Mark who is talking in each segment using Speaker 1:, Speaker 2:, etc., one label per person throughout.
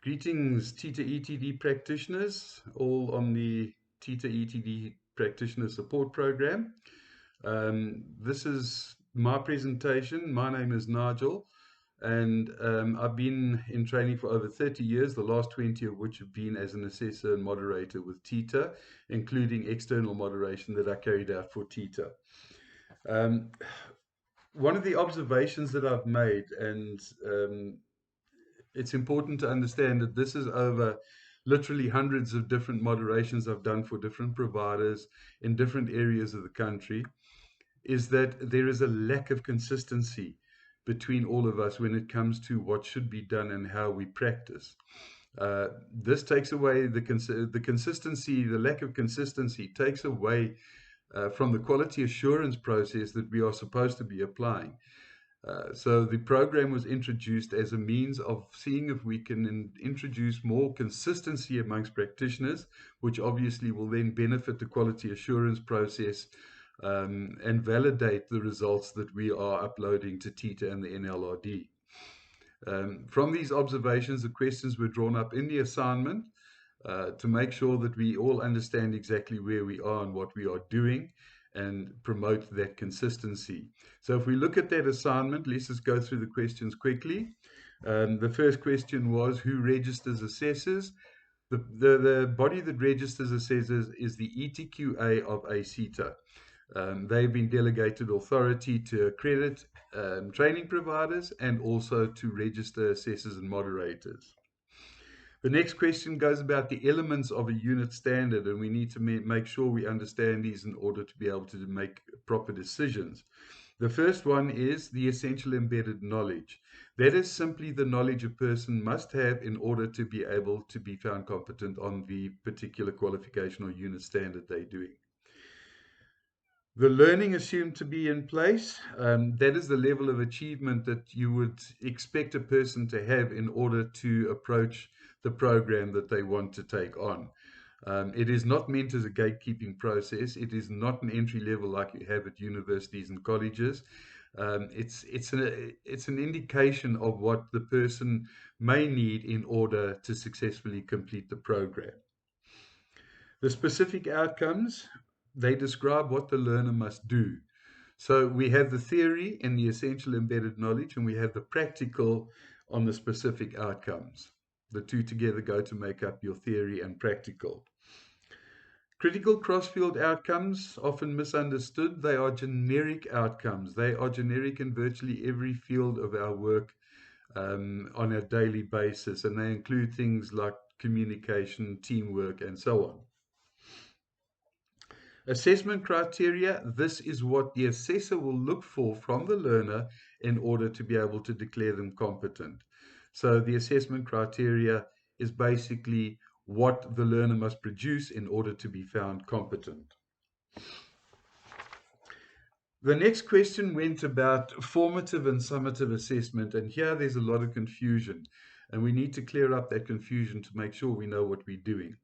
Speaker 1: Greetings, TETA ETD practitioners, all on the TETA ETD Practitioner Support Program. This is my presentation. My name is Nigel, and I've been in training for over 30 years, the last 20 of which have been as an assessor and moderator with TETA, including external moderation that I carried out for TETA. One of the observations that I've made, and it's important to understand that this is over literally hundreds of different moderations I've done for different providers in different areas of the country, is that there is a lack of consistency between all of us when it comes to what should be done and how we practice. This takes away the consistency, the lack of consistency takes away from the quality assurance process that we are supposed to be applying. So the program was introduced as a means of seeing if we can introduce more consistency amongst practitioners, which obviously will then benefit the quality assurance process and validate the results that we are uploading to TETA and the NLRD. From these observations, the questions were drawn up in the assignment to make sure that we all understand exactly where we are and what we are doing, and promote that consistency. So if we look at that assignment, let's just go through the questions quickly. The first question was, who registers assessors? The body that registers assessors is the ETQA of ACETA. They've been delegated authority to accredit training providers and also to register assessors and moderators. The next question goes about the elements of a unit standard, and we need to make sure we understand these in order to be able to make proper decisions. The first one is the essential embedded knowledge. That is simply the knowledge a person must have in order to be able to be found competent on the particular qualification or unit standard they're doing. The learning assumed to be in place, that is the level of achievement that you would expect a person to have in order to approach the program that they want to take on. It is not meant as a gatekeeping process. It is not an entry level like you have at universities and colleges. It's an indication of what the person may need in order to successfully complete the program. The specific outcomes, they describe what the learner must do. So we have the theory and the essential embedded knowledge, and we have the practical on the specific outcomes. The two together go to make up your theory and practical. Critical cross-field outcomes, often misunderstood. They are generic outcomes. They are generic in virtually every field of our work on a daily basis, and they include things like communication, teamwork, and so on. Assessment criteria, this is what the assessor will look for from the learner in order to be able to declare them competent. So the assessment criteria is basically what the learner must produce in order to be found competent. The next question went about formative and summative assessment, and here there's a lot of confusion, and we need to clear up that confusion to make sure we know what we're doing.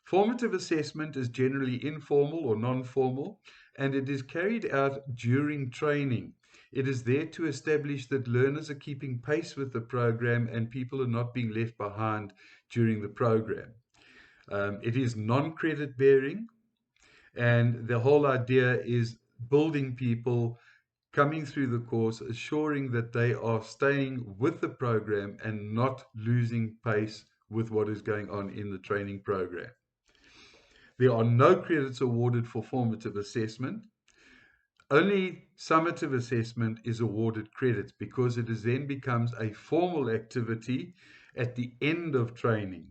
Speaker 1: Formative assessment is generally informal or non-formal, and it is carried out during training. It is there to establish that learners are keeping pace with the program and people are not being left behind during the program. It is non-credit bearing, and the whole idea is building people coming through the course, assuring that they are staying with the program and not losing pace with what is going on in the training program. There are no credits awarded for formative assessment. Only summative assessment is awarded credits because it then becomes a formal activity at the end of training.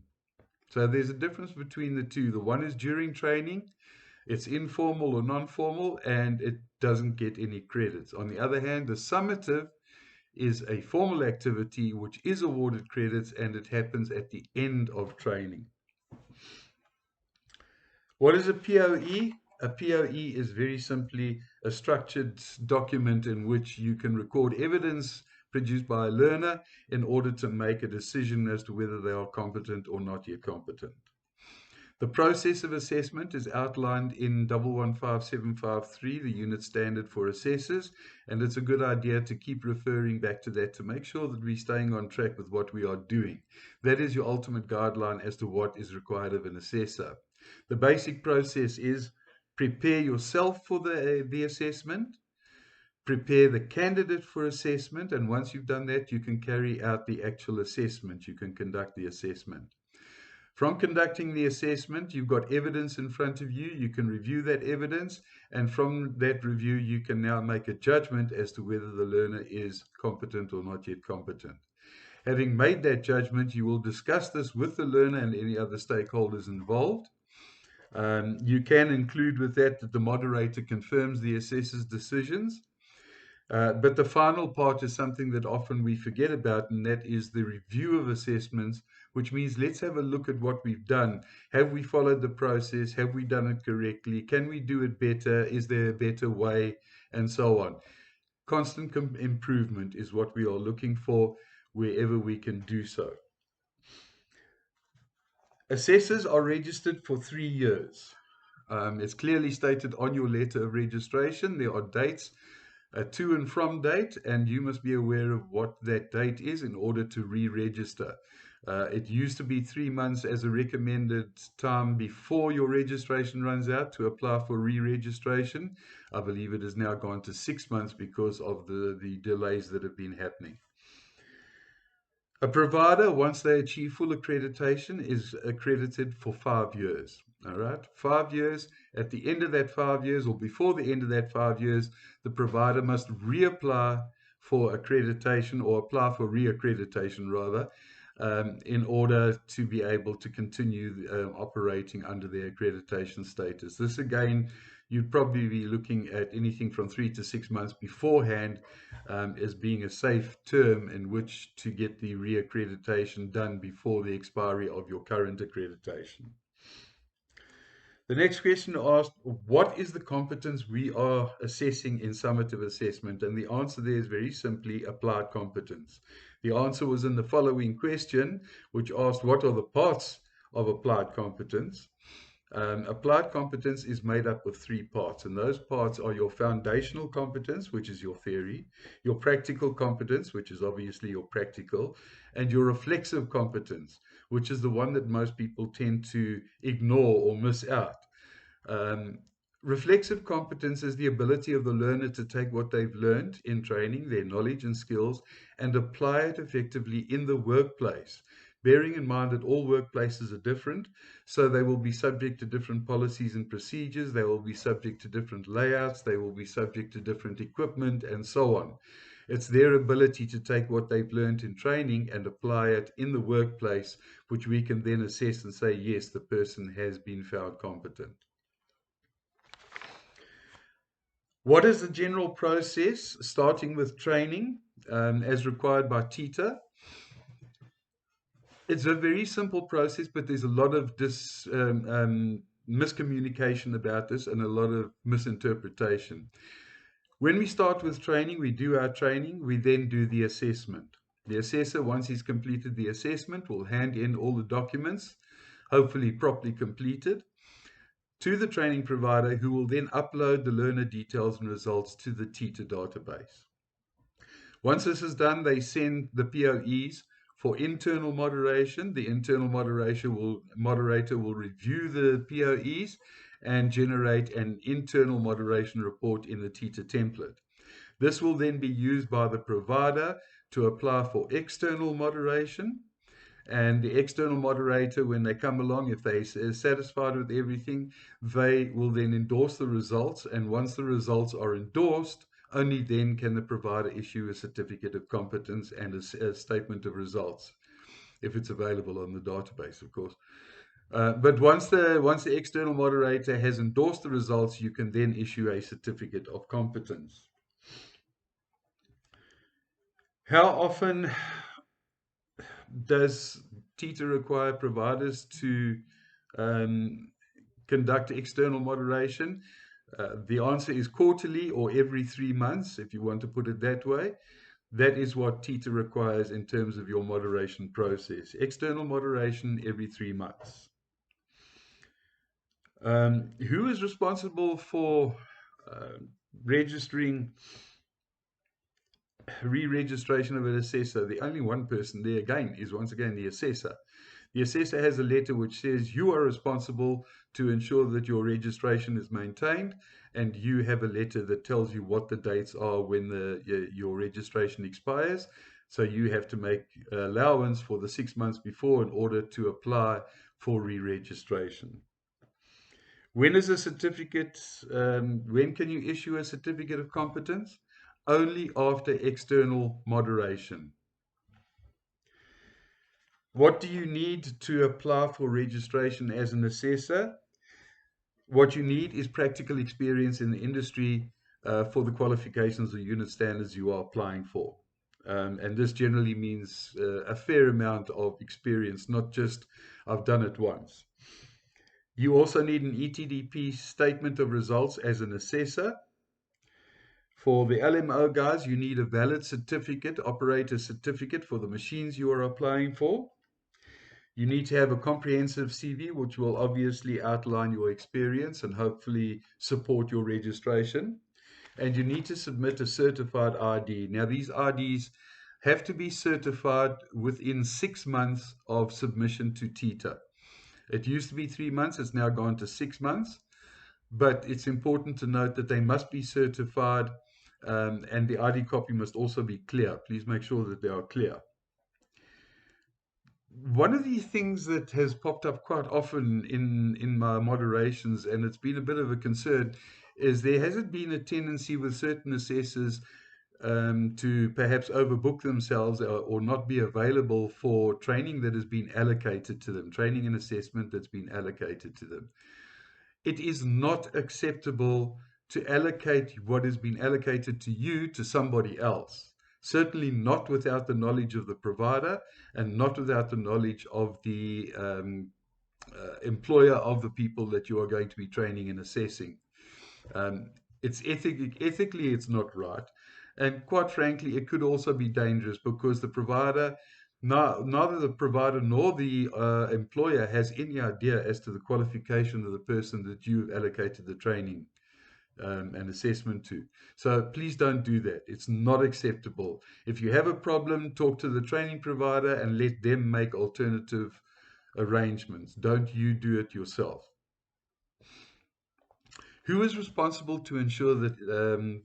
Speaker 1: So there's a difference between the two. The one is during training, it's informal or non-formal, and it doesn't get any credits. On the other hand, the summative is a formal activity which is awarded credits, and it happens at the end of training. What is a POE? A POE is very simply a structured document in which you can record evidence produced by a learner in order to make a decision as to whether they are competent or not yet competent. The process of assessment is outlined in 115753, the unit standard for assessors, and it's a good idea to keep referring back to that to make sure that we're staying on track with what we are doing. That is your ultimate guideline as to what is required of an assessor. The basic process is prepare yourself for the assessment, prepare the candidate for assessment, and once you've done that, you can carry out the actual assessment. You can conduct the assessment. From conducting the assessment, you've got evidence in front of you. You can review that evidence, and from that review, you can now make a judgment as to whether the learner is competent or not yet competent. Having made that judgment, you will discuss this with the learner and any other stakeholders involved. You can include with that the moderator confirms the assessor's decisions. But the final part is something that often we forget about, and that is the review of assessments, which means let's have a look at what we've done. Have we followed the process? Have we done it correctly? Can we do it better? Is there a better way? And so on. Constant improvement is what we are looking for wherever we can do so. Assessors are registered for 3 years. It's clearly stated on your letter of registration. There are dates, a to and from date, and you must be aware of what that date is in order to re-register. It used to be 3 months as a recommended time before your registration runs out to apply for re-registration. I believe it has now gone to 6 months because of the delays that have been happening. A provider, once they achieve full accreditation, is accredited for 5 years. All right, 5 years. At the end of that 5 years, or before the end of that 5 years, the provider must reapply for accreditation, or apply for re-accreditation rather, in order to be able to continue operating under their accreditation status. This again, you'd probably be looking at anything from 3 to 6 months beforehand as being a safe term in which to get the re-accreditation done before the expiry of your current accreditation. The next question asked, what is the competence we are assessing in summative assessment? And the answer there is very simply applied competence. The answer was in the following question, which asked, what are the parts of applied competence? Applied competence is made up of 3 parts, and those parts are your foundational competence, which is your theory, your practical competence, which is obviously your practical, and your reflexive competence, which is the one that most people tend to ignore or miss out. Reflexive competence is the ability of the learner to take what they've learned in training, their knowledge and skills, and apply it effectively in the workplace. Bearing in mind that all workplaces are different, so they will be subject to different policies and procedures, they will be subject to different layouts, they will be subject to different equipment, and so on. It's their ability to take what they've learned in training and apply it in the workplace, which we can then assess and say, yes, the person has been found competent. What is the general process, starting with training as required by TETA? It's a very simple process, but there's a lot of miscommunication about this and a lot of misinterpretation. When we start with training, we do our training, we then do the assessment. The assessor, once he's completed the assessment, will hand in all the documents, hopefully properly completed, to the training provider, who will then upload the learner details and results to the TETA database. Once this is done, they send the POEs for internal moderation. The internal moderator will review the POEs and generate an internal moderation report in the TETA template. This will then be used by the provider to apply for external moderation. And the external moderator, when they come along, if they're satisfied with everything, they will then endorse the results. And once the results are endorsed, only then can the provider issue a certificate of competence and a statement of results, if it's available on the database, of course. But once the external moderator has endorsed the results, you can then issue a certificate of competence. How often does TETA require providers to conduct external moderation? The answer is quarterly or every 3 months, if you want to put it that way. That is what TETA requires in terms of your moderation process. External moderation every 3 months. Who is responsible for uh, registering re-registration of an assessor? The only one person there again is once again the assessor. The assessor has a letter which says you are responsible to ensure that your registration is maintained, and you have a letter that tells you what the dates are when your registration expires. So you have to make allowance for the 6 months before in order to apply for re-registration. When is a certificate, when can you issue a certificate of competence? Only after external moderation. What do you need to apply for registration as an assessor? What you need is practical experience in the industry for the qualifications or unit standards you are applying for. And this generally means a fair amount of experience, not just I've done it once. You also need an ETDP statement of results as an assessor. For the LMO guys, you need a valid certificate, operator certificate for the machines you are applying for. You need to have a comprehensive CV, which will obviously outline your experience and hopefully support your registration. And you need to submit a certified ID. Now, these IDs have to be certified within 6 months of submission to TETA. It used to be 3 months, it's now gone to 6 months. But it's important to note that they must be certified, and the ID copy must also be clear. Please make sure that they are clear. One of the things that has popped up quite often in my moderations, and it's been a bit of a concern, is there hasn't been a tendency with certain assessors to perhaps overbook themselves or not be available for training that has been allocated to them, training and assessment that's been allocated to them. It is not acceptable to allocate what has been allocated to you to somebody else. Certainly not without the knowledge of the provider and not without the knowledge of the employer of the people that you are going to be training and assessing. It's ethically, it's not right. And quite frankly, it could also be dangerous because the provider, neither the provider nor the employer has any idea as to the qualification of the person that you've allocated the training and assessment to. So please don't do that. It's not acceptable. If you have a problem, talk to the training provider and let them make alternative arrangements. Don't you do it yourself. Who is responsible to ensure that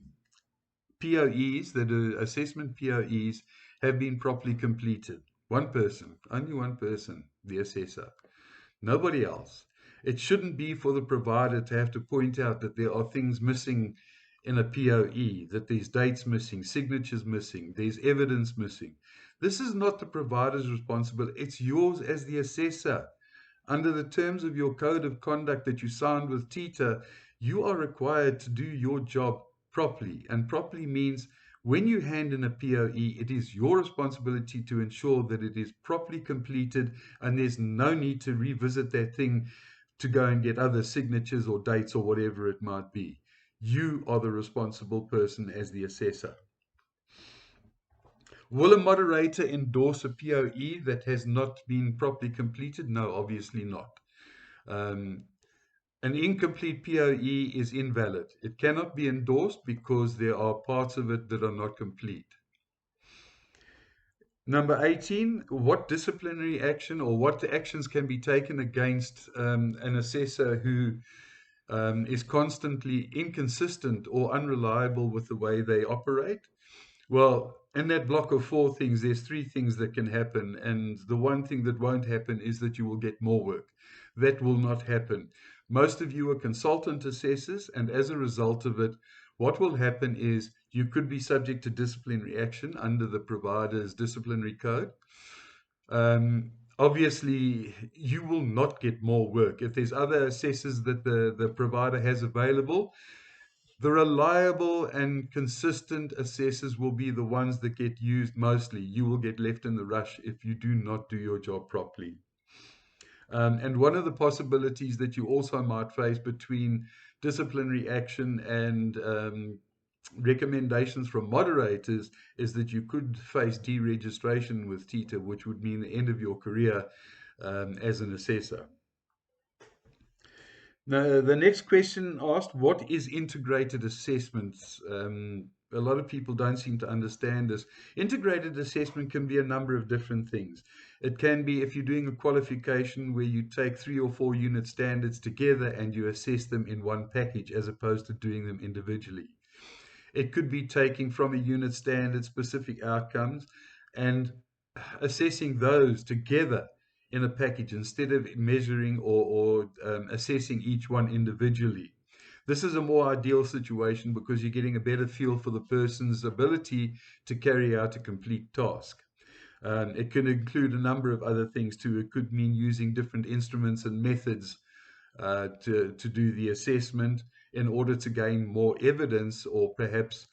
Speaker 1: POEs, that assessment POEs, have been properly completed? One person, only one person, the assessor, nobody else. It shouldn't be for the provider to have to point out that there are things missing in a POE, that there's dates missing, signatures missing, there's evidence missing. This is not the provider's responsibility, it's yours as the assessor. Under the terms of your code of conduct that you signed with TETA, you are required to do your job properly. And properly means when you hand in a POE, it is your responsibility to ensure that it is properly completed and there's no need to revisit that thing to go and get other signatures or dates or whatever it might be. You are the responsible person as the assessor. Will a moderator endorse a POE that has not been properly completed? No, obviously not. An incomplete POE is invalid. It cannot be endorsed because there are parts of it that are not complete. Number 18, what disciplinary action or what actions can be taken against an assessor who is constantly inconsistent or unreliable with the way they operate? Well, in that block of 4 things, there's 3 things that can happen. And the one thing that won't happen is that you will get more work. That will not happen. Most of you are consultant assessors, and as a result of it, what will happen is you could be subject to disciplinary action under the provider's disciplinary code. Obviously, you will not get more work. If there's other assessors that the provider has available, the reliable and consistent assessors will be the ones that get used mostly. You will get left in the rush if you do not do your job properly. And one of the possibilities that you also might face between disciplinary action and recommendations from moderators is that you could face deregistration with TETA, which would mean the end of your career as an assessor. Now, the next question asked, what is integrated assessments? A lot of people don't seem to understand this. Integrated assessment can be a number of different things. It can be if you're doing a qualification where you take 3 or 4 unit standards together and you assess them in one package as opposed to doing them individually. It could be taking from a unit standard specific outcomes and assessing those together in a package instead of measuring or assessing each one individually. This is a more ideal situation because you're getting a better feel for the person's ability to carry out a complete task. It can include a number of other things too. It could mean using different instruments and methods to do the assessment in order to gain more evidence or perhaps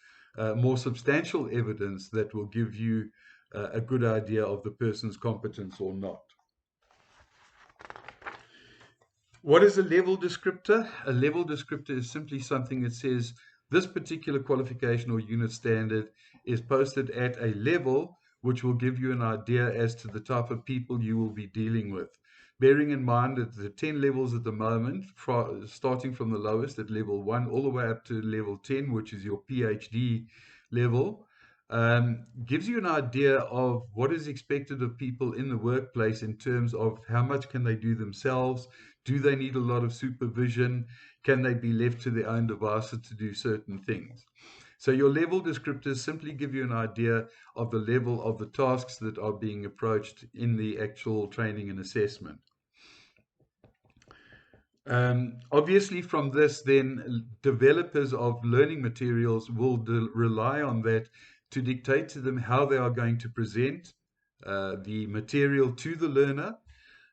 Speaker 1: more substantial evidence that will give you a good idea of the person's competence or not. What is a level descriptor? A level descriptor is simply something that says this particular qualification or unit standard is posted at a level which will give you an idea as to the type of people you will be dealing with. Bearing in mind that the 10 levels at the moment, starting from the lowest at level 1 all the way up to level 10, which is your PhD level, gives you an idea of what is expected of people in the workplace in terms of how much can they do themselves. Do they need a lot of supervision? Can they be left to their own devices to do certain things? So your level descriptors simply give you an idea of the level of the tasks that are being approached in the actual training and assessment. Obviously, from this, then developers of learning materials will rely on that to dictate to them how they are going to present the material to the learner.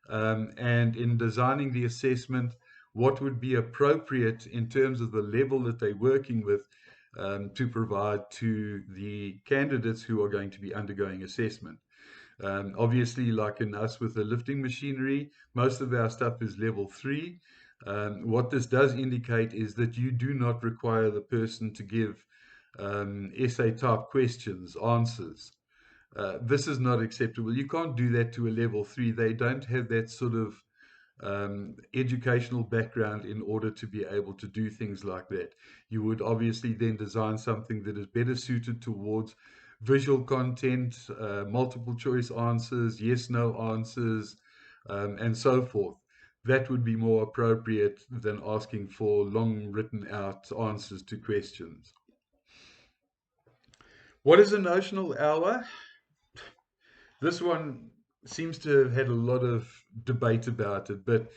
Speaker 1: And in designing the assessment, what would be appropriate in terms of the level that they're working with to provide to the candidates who are going to be undergoing assessment. Obviously, like in us with the lifting machinery, most of our stuff is level 3. What this does indicate is that you do not require the person to give essay type questions, answers. This is not acceptable. You can't do that to a level 3. They don't have that sort of educational background in order to be able to do things like that. You would obviously then design something that is better suited towards visual content, multiple choice answers, yes, no answers, and so forth. That would be more appropriate than asking for long written out answers to questions. What is a notional hour? This one seems to have had a lot of debate about it, but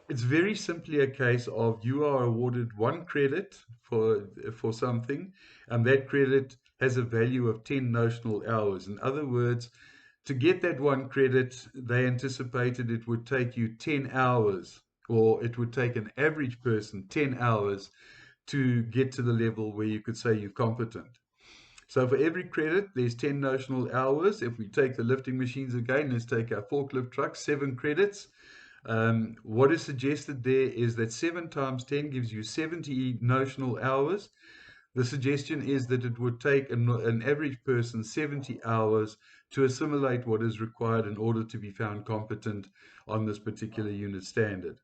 Speaker 1: it's very simply a case of you are awarded 1 credit for something, and that credit has a value of 10 notional hours. In other words, to get that 1 credit, they anticipated it would take you 10 hours, or it would take an average person 10 hours to get to the level where you could say you're competent. So for every credit, there's 10 notional hours. If we take the lifting machines again, let's take our forklift trucks, 7 credits. What is suggested there is that 7 times 10 gives you 70 notional hours. The suggestion is that it would take an average person 70 hours to assimilate what is required in order to be found competent on this particular unit standard.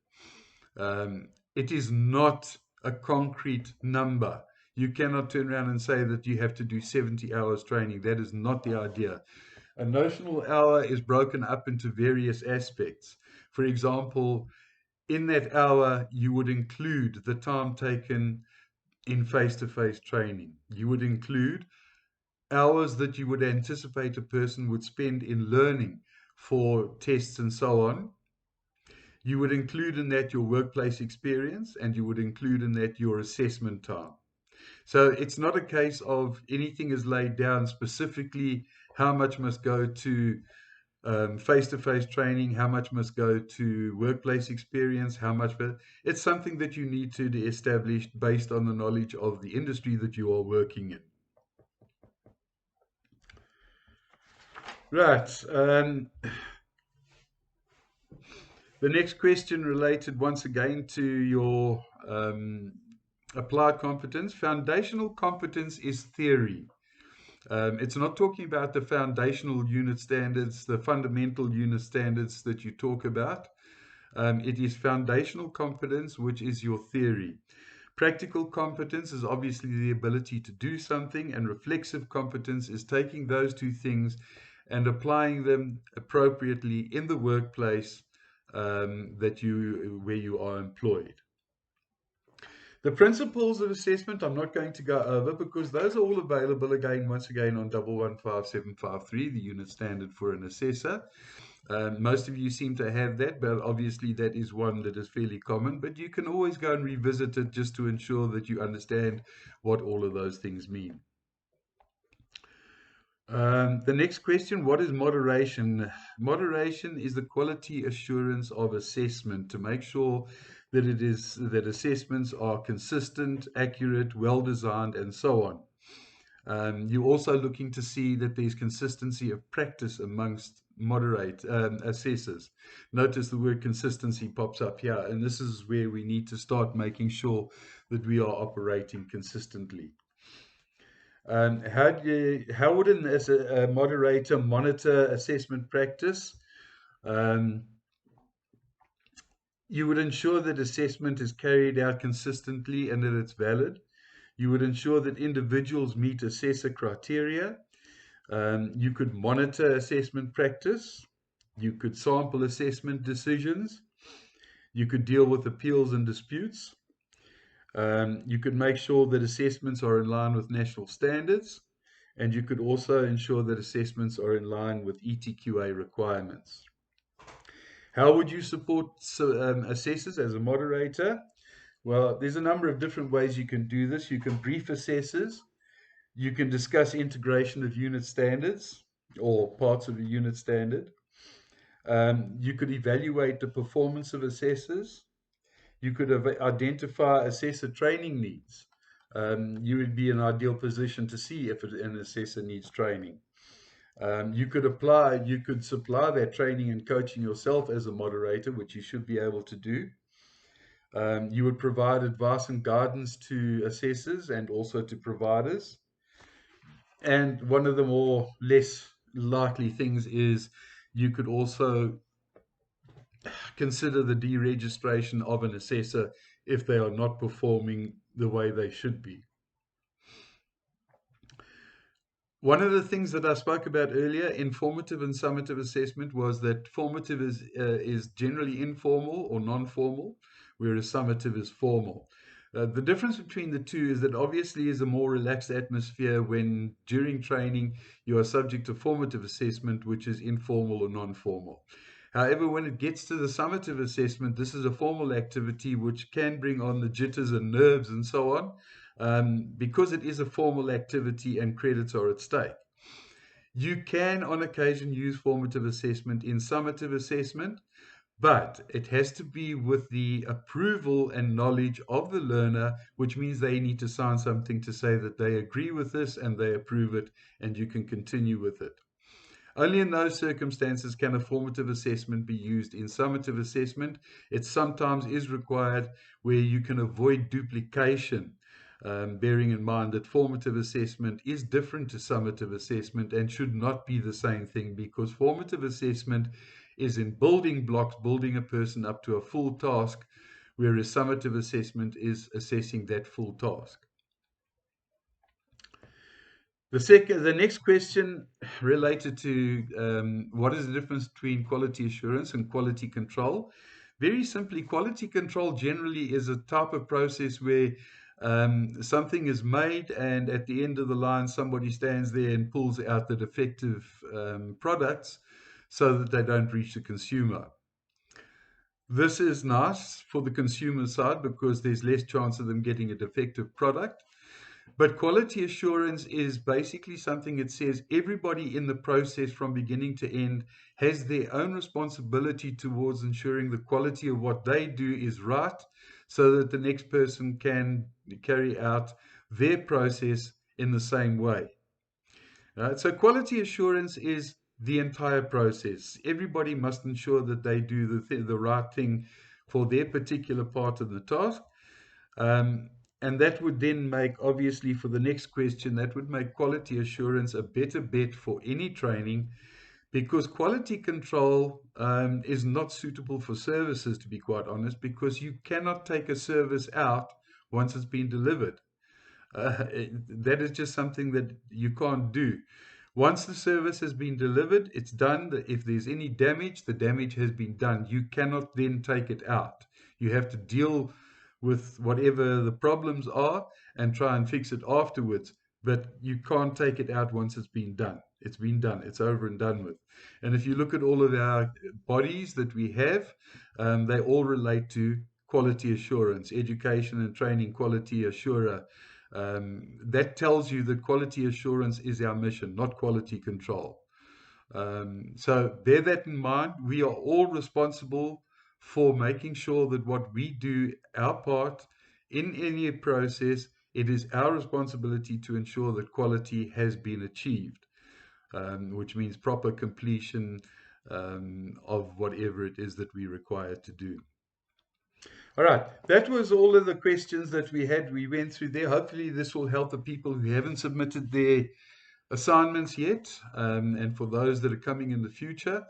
Speaker 1: It is not a concrete number. You cannot turn around and say that you have to do 70 hours training. That is not the idea. A notional hour is broken up into various aspects. For example, in that hour, you would include the time taken in face-to-face training. You would include hours that you would anticipate a person would spend in learning for tests and so on. You would include in that your workplace experience, and you would include in that your assessment time. So it's not a case of anything is laid down specifically how much must go to face-to-face training, how much must go to workplace experience, how much, but it's something that you need to establish based on the knowledge of the industry that you are working in. Right. The next question related once again to your applied competence. Foundational competence is theory. It's not talking about the foundational unit standards, the fundamental unit standards that you talk about. It is foundational competence, which is your theory. Practical competence is obviously the ability to do something, and reflexive competence is taking those two things and applying them appropriately in the workplace where you are employed. The principles of assessment I'm not going to go over because those are all available once again on 115753, the unit standard for an assessor. Most of you seem to have that, but obviously that is one that is fairly common, but you can always go and revisit it just to ensure that you understand what all of those things mean. The next question, what is moderation? Moderation is the quality assurance of assessment to make sure that assessments are consistent, accurate, well designed, and so on. You're also looking to see that there's consistency of practice amongst assessors. Notice the word consistency pops up here, and this is where we need to start making sure that we are operating consistently. How would a moderator monitor assessment practice? You would ensure that assessment is carried out consistently and that it's valid. You would ensure that individuals meet assessor criteria. You could monitor assessment practice. You could sample assessment decisions. You could deal with appeals and disputes. You could make sure that assessments are in line with national standards. And you could also ensure that assessments are in line with ETQA requirements. How would you support assessors as a moderator? Well, there's a number of different ways you can do this. You can brief assessors. You can discuss integration of unit standards or parts of a unit standard. You could evaluate the performance of assessors. You could identify assessor training needs. You would be in an ideal position to see if an assessor needs training. You could supply that training and coaching yourself as a moderator, which you should be able to do. You would provide advice and guidance to assessors and also to providers. And one of the more less likely things is you could also consider the deregistration of an assessor if they are not performing the way they should be. One of the things that I spoke about earlier, informative and summative assessment, was that formative is generally informal or non-formal, whereas summative is formal. The difference between the two is that obviously is a more relaxed atmosphere when during training you are subject to formative assessment, which is informal or non-formal. However, when it gets to the summative assessment, this is a formal activity which can bring on the jitters and nerves and so on, because it is a formal activity and credits are at stake. You can, on occasion, use formative assessment in summative assessment, but it has to be with the approval and knowledge of the learner, which means they need to sign something to say that they agree with this and they approve it, and you can continue with it. Only in those circumstances can a formative assessment be used in summative assessment. It sometimes is required where you can avoid duplication, bearing in mind that formative assessment is different to summative assessment and should not be the same thing, because formative assessment is in building blocks, building a person up to a full task, whereas summative assessment is assessing that full task. The next question related to what is the difference between quality assurance and quality control? Very simply, quality control generally is a type of process where something is made and at the end of the line somebody stands there and pulls out the defective products so that they don't reach the consumer. This is nice for the consumer side because there's less chance of them getting a defective product. But quality assurance is basically something that says everybody in the process from beginning to end has their own responsibility towards ensuring the quality of what they do is right, so that the next person can carry out their process in the same way. So quality assurance is the entire process. Everybody must ensure that they do the right thing for their particular part of the task. And that would then make, obviously, for the next question, that would make quality assurance a better bet for any training, because quality control is not suitable for services, to be quite honest, because you cannot take a service out once it's been delivered. That is just something that you can't do. Once the service has been delivered, it's done. If there's any damage, the damage has been done. You cannot then take it out. You have to deal with whatever the problems are and try and fix it afterwards. But you can't take it out once it's been done. It's been done. It's over and done with. And if you look at all of our bodies that we have, they all relate to quality assurance, education and training, quality assurer. That tells you that quality assurance is our mission, not quality control. So bear that in mind. We are all responsible for making sure that what we do, our part in any process, it is our responsibility to ensure that quality has been achieved, which means proper completion of whatever it is that we require to do. All right, that was all of the questions that we had. We went through there. Hopefully, this will help the people who haven't submitted their assignments yet, and for those that are coming in the future.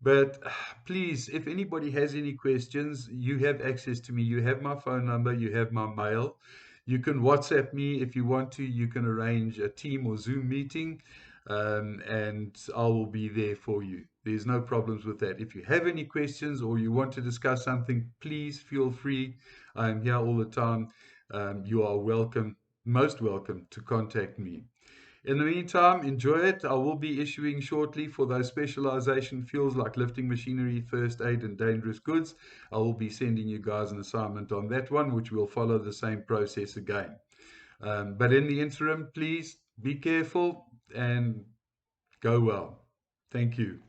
Speaker 1: But please, if anybody has any questions, you have access to me. You have my phone number, you have my mail. You can WhatsApp me if you want to. You can arrange a team or Zoom meeting, and I will be there for you. There's no problems with that. If you have any questions or you want to discuss something, please feel free. I'm here all the time. You are welcome, most welcome to contact me. In the meantime, enjoy it. I will be issuing shortly for those specialization fields like lifting machinery, first aid, and dangerous goods. I will be sending you guys an assignment on that one, which will follow the same process again. But in the interim, please be careful and go well. Thank you.